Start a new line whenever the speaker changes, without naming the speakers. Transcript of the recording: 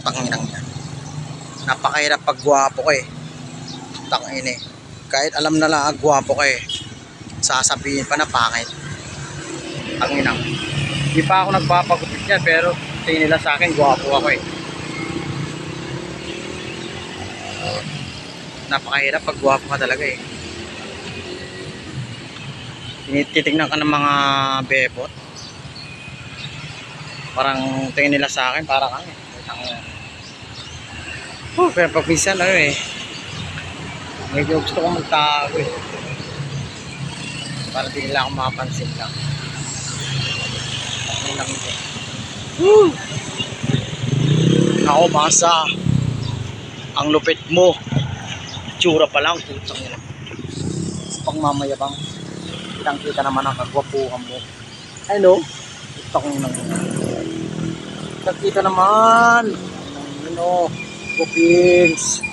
Tanginang yan. Napakahirap pag gwapo ka eh. Tangin eh. Kahit alam na lang gwapo ka eh, sasabihin pa na pangit. Tanginang. Hindi pa ako nagpapagupit yan, pero tingin nila sa akin gwapo ako eh. Napakahirap pag gwapo ka talaga eh. Titignan ka ng mga bebot. Parang tingin nila sa akin, parang ano eh. Pero pag minsan ano eh, medyo gusto kong magtago eh. Para di nila ako makapansin lang. Ano lang ito. Ako masa. Ang lupit mo. Tsura pa lang, putang nila. Pang mamayabang. Kitang-kita naman ang kagwapuhan mo. Ano? Putang nila. Kitang-kita naman. Ano? Gupins.